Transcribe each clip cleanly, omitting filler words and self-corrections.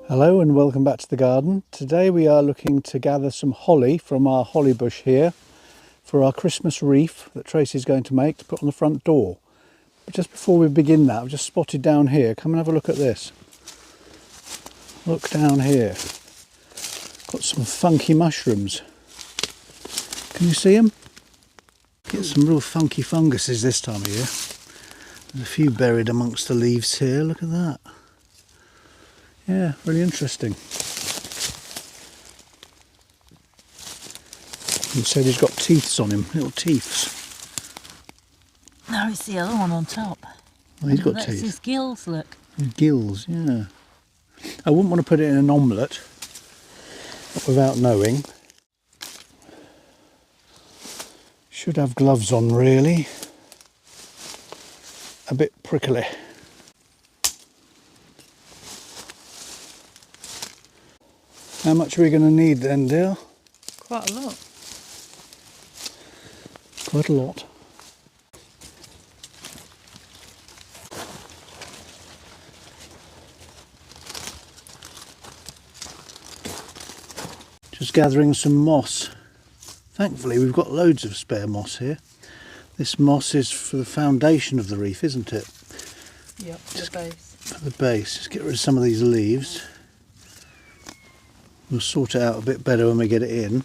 Hello and welcome back to the garden. Today we are looking to gather some holly from our holly bush here for our Christmas wreath that Tracy's going to make to put on the front door. But just before we begin that, I've just spotted down here. Come and have a look at this. Look down here. Got some funky mushrooms. Can you see them? Get some real funky funguses this time of year. There's a few buried amongst the leaves here. Look at that. Yeah, really interesting. He said he's got teeths on him, little teeths. No, it's the other one on top. Oh, he's got That's teeth. his gills, look. His gills, yeah. I wouldn't want to put it in an omelette without knowing. Should have gloves on, really. A bit prickly. How much are we going to need then, dear? Quite a lot. Quite a lot. Just gathering some moss. Thankfully we've got loads of spare moss here. This moss is for the foundation of the wreath, isn't it? Yep, for the base. For the base. Let's get rid of some of these leaves. We'll sort it out a bit better when we get it in.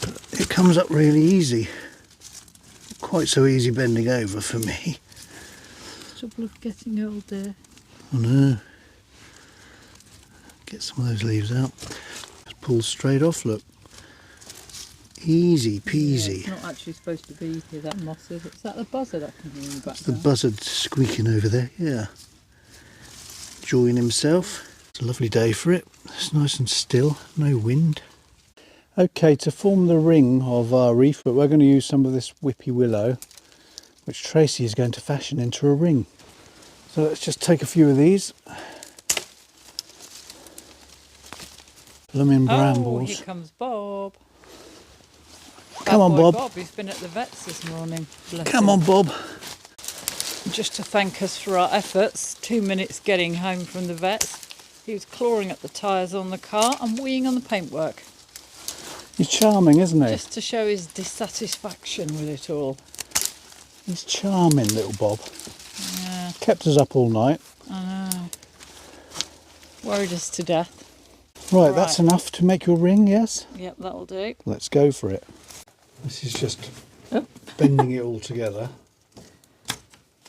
But it comes up really easy. Not quite so easy bending over for me. Trouble of getting old there. I know. Get some of those leaves out. Just pull straight off, look. Easy peasy. Yeah, it's not actually supposed to be here, that moss, is it? Is that the buzzard I can hear in the background? It's the buzzard squeaking over there, yeah. Enjoying himself. It's a lovely day for it. It's nice and still, no wind. Okay, to form the ring of our wreath, but we're going to use some of this whippy willow, which Tracy is going to fashion into a ring. So let's just take a few of these. Blooming brambles. Oh, here comes Bob. Come on, Boy Bob. He's been at the vets this morning. Bless Come him. on, Bob. Just to thank us for our efforts. 2 minutes getting home from the vets. He was clawing at the tyres on the car and weeing on the paintwork. He's charming, isn't he? Just to show his dissatisfaction with it all. He's charming, little Bob. Yeah, Kept us up all night. I know. Worried us to death. Right, that's enough to make your ring, yes? Yep, that'll do. Let's go for it. This is just bending it all together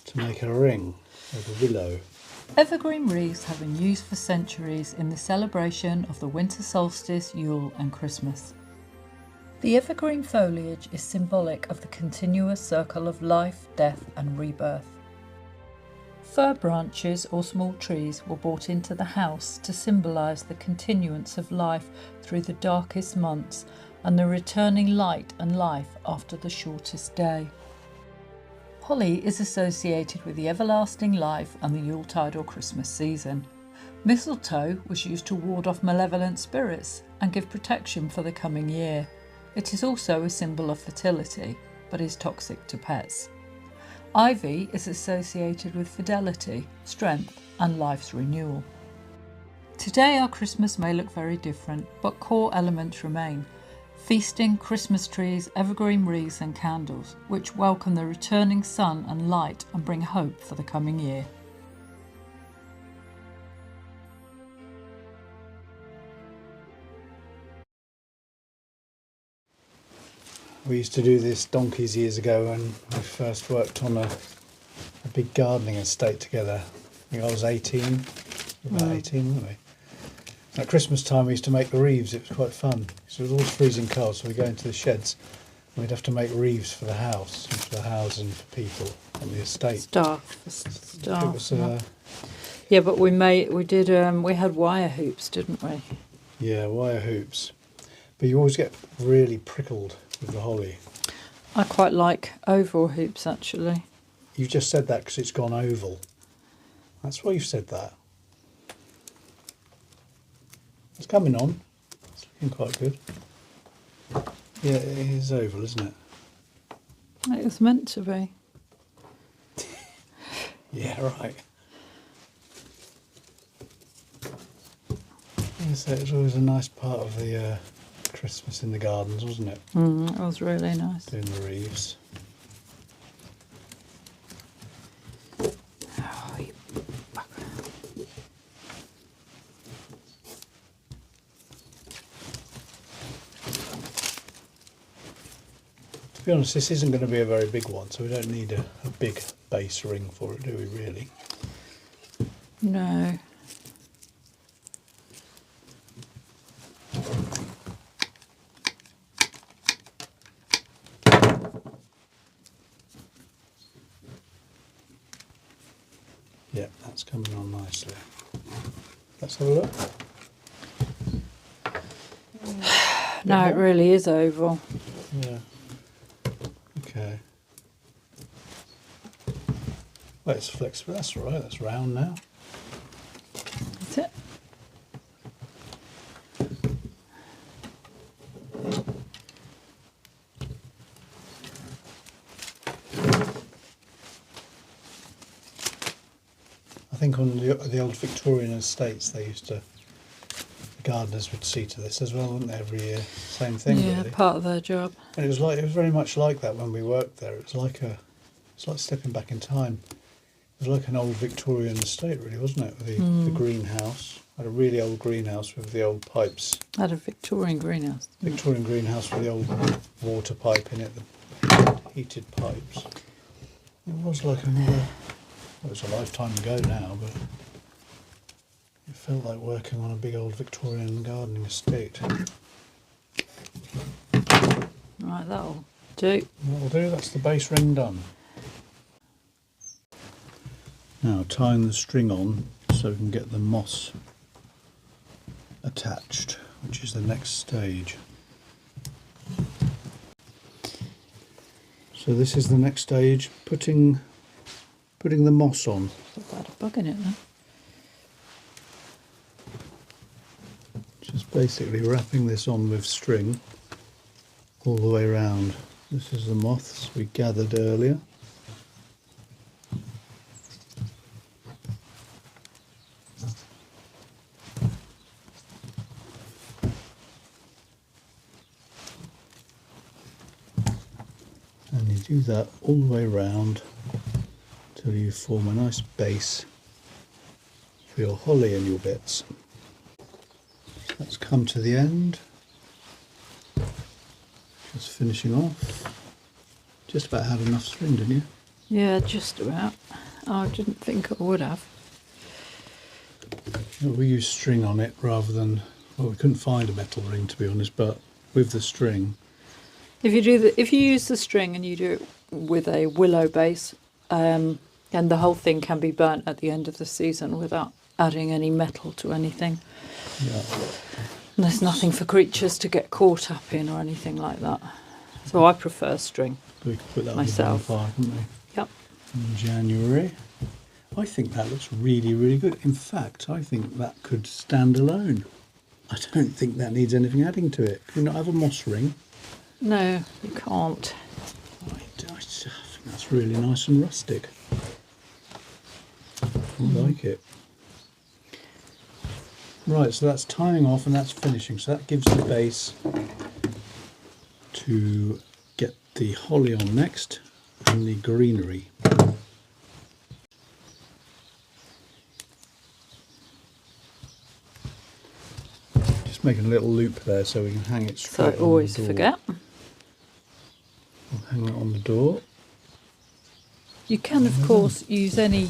to make a ring of a willow. Evergreen wreaths have been used for centuries in the celebration of the Winter Solstice, Yule and Christmas. The evergreen foliage is symbolic of the continuous circle of life, death and rebirth. Fir branches or small trees were brought into the house to symbolise the continuance of life through the darkest months and the returning light and life after the shortest day. Holly is associated with the everlasting life and the Yuletide or Christmas season. Mistletoe was used to ward off malevolent spirits and give protection for the coming year. It is also a symbol of fertility, but is toxic to pets. Ivy is associated with fidelity, strength and life's renewal. Today our Christmas may look very different, but core elements remain. Feasting, Christmas trees, evergreen wreaths and candles, which welcome the returning sun and light and bring hope for the coming year. We used to do this donkeys years ago when we first worked on a big gardening estate together. I think I was 18, about 18, weren't we? At Christmas time we used to make the wreaths. It was quite fun. So it was always freezing cold, so we'd go into the sheds and we'd have to make wreaths for the house, and for the houses and for people on the estate. Staff. It was, Yeah, but we had wire hoops, didn't we? yeah, wire hoops. But you always get really prickled with the holly. I quite like oval hoops actually. You just said that because it's gone oval. That's why you said that. It's coming on. It's looking quite good. Yeah, it is oval, isn't it? It was meant to be. Yeah, right. So it was always a nice part of the Christmas in the gardens, wasn't it? It was really nice. Doing the wreaths. Oh, you bugger. To be honest, this isn't going to be a very big one, so we don't need a big base ring for it, do we really? No. Yeah, that's coming on nicely. Let's have a look. No, it really is oval. Yeah. Okay. Well, it's flexible. That's all right. That's round now. That's it. I think on the old Victorian estates, they used to, the gardeners would see to this as well, wouldn't they? Every year, same thing. Yeah, really. part of their job. And it was very much like that when we worked there. It's like stepping back in time. It was like an old Victorian estate, really, wasn't it? The greenhouse. Had a really old greenhouse with the old pipes. Had a Victorian greenhouse. Victorian greenhouse with the old water pipe in it, the heated pipes. It was like another. Well, it was a lifetime ago now, but it felt like working on a big old Victorian gardening estate. Right, that'll do. That'll do. That's the base ring done. Now tying the string on so we can get the moss attached, which is the next stage. So this is the next stage, putting the moss on. I've got a bug in it now. Just basically wrapping this on with string all the way around. This is the moths we gathered earlier. And you do that all the way around till you form a nice base for your holly and your bits. Let's come to the end. Just finishing off. Just about had enough string, didn't you? Yeah, just about. I didn't think I would have. We used string on it rather than, well, we couldn't find a metal ring to be honest, but with the string. If you use the string and you do it with a willow base, and the whole thing can be burnt at the end of the season without adding any metal to anything. Yeah. And there's nothing for creatures to get caught up in or anything like that. So I prefer string. We could put that myself. on the bonfire, couldn't we? Yep. In January. I think that looks really, really good. In fact, I think that could stand alone. I don't think that needs anything adding to it. Can we not have a moss ring? No, you can't. I think that's really nice and rustic. I like it. Right, so that's tying off and that's finishing. So that gives the base to get the holly on next and the greenery. Just making a little loop there so we can hang it straight on the door. So always forget. We'll hang it on the door. You can, of course, use any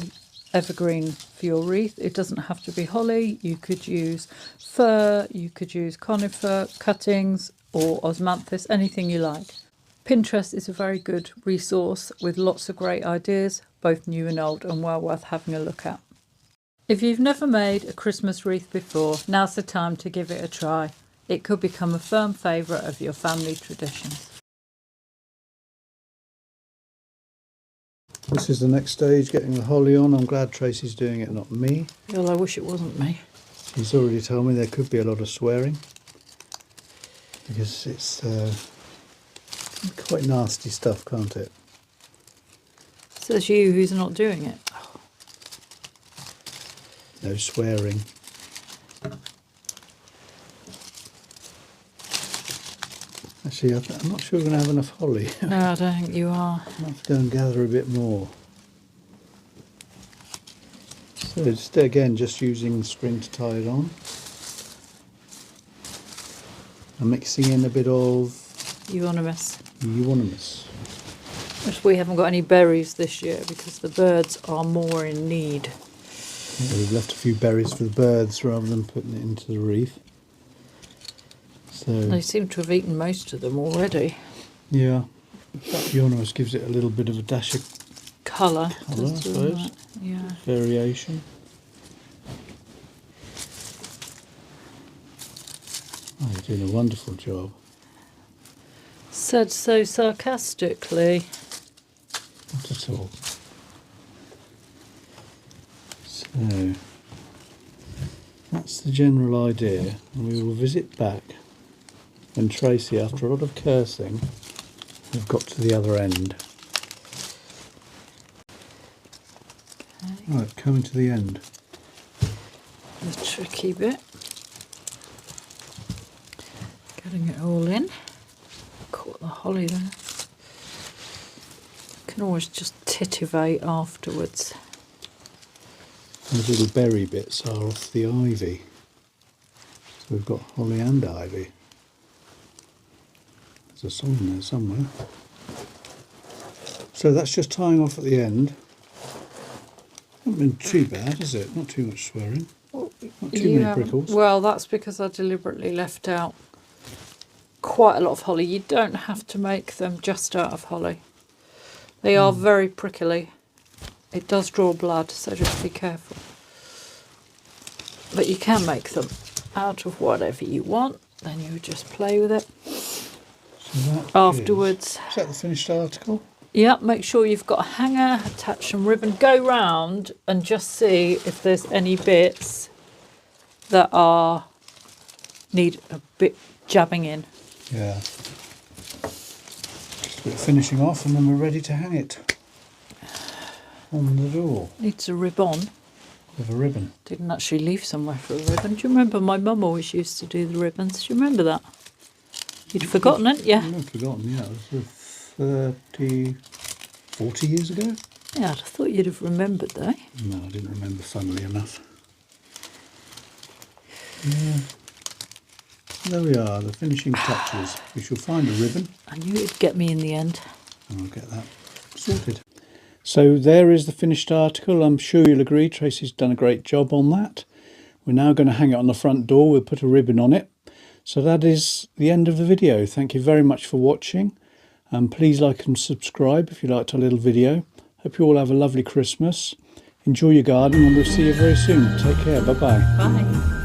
evergreen for your wreath. It doesn't have to be holly. You could use fir, you could use conifer cuttings or osmanthus, anything you like. Pinterest is a very good resource with lots of great ideas, both new and old, and well worth having a look at. If you've never made a Christmas wreath before, now's the time to give it a try. It could become a firm favourite of your family traditions. This is the next stage, getting the holly on. I'm glad Tracy's doing it, not me. Well, I wish it wasn't me. She's already told me there could be a lot of swearing because it's quite nasty stuff, can't it? Says you who's not doing it. No swearing. Actually, I'm not sure we're going to have enough holly. No, I don't think you are. I'll have to go and gather a bit more. So just again, just using the string to tie it on. I'm mixing in a bit of Euonymus. euonymus. We haven't got any berries this year because the birds are more in need. Yeah, we've left a few berries for the birds rather than putting it into the wreath. So They seem to have eaten most of them already. yeah, euonymus gives it a little bit of a dash of Colour, I does suppose. that? Yeah. Variation. Oh, you're doing a wonderful job. Said so sarcastically. Not at all. So that's the general idea, and we will visit back when Tracy, after a lot of cursing, have got to the other end. Okay. Right, coming to the end. The tricky bit. Getting it all in. Caught the holly there. Can always just titivate afterwards. Those little berry bits are off the ivy. So we've got holly and ivy. There's a song there somewhere. So that's just tying off at the end. Not been too bad, is it? Not too much swearing. Not too many prickles. Well, that's because I deliberately left out quite a lot of holly. You don't have to make them just out of holly. They are very prickly. It does draw blood, so just be careful. But you can make them out of whatever you want. Then you just play with it. So that Afterwards. Is that the finished article? Yeah, make sure you've got a hanger, attach some ribbon, go round and just see if there's any bits that need a bit jabbing in. Yeah. Just a bit of finishing off and then we're ready to hang it on the door. Needs a ribbon. With a ribbon. Didn't actually leave somewhere for a ribbon. Do you remember my mum always used to do the ribbons? Do you remember that? You'd forgotten it, yeah? I've forgotten, yeah. It was 40 years ago? Yeah, I thought you'd have remembered that. No, I didn't remember, funnily enough. Yeah. There we are, the finishing touches. We shall find a ribbon. I knew it'd get me in the end. And I'll get that sorted. So there is the finished article. I'm sure you'll agree Tracy's done a great job on that. We're now going to hang it on the front door. We'll put a ribbon on it. So that is the end of the video. Thank you very much for watching. Please like and subscribe if you liked our little video. Hope you all have a lovely Christmas. Enjoy your garden and we'll see you very soon. Take care. Bye-bye. Bye.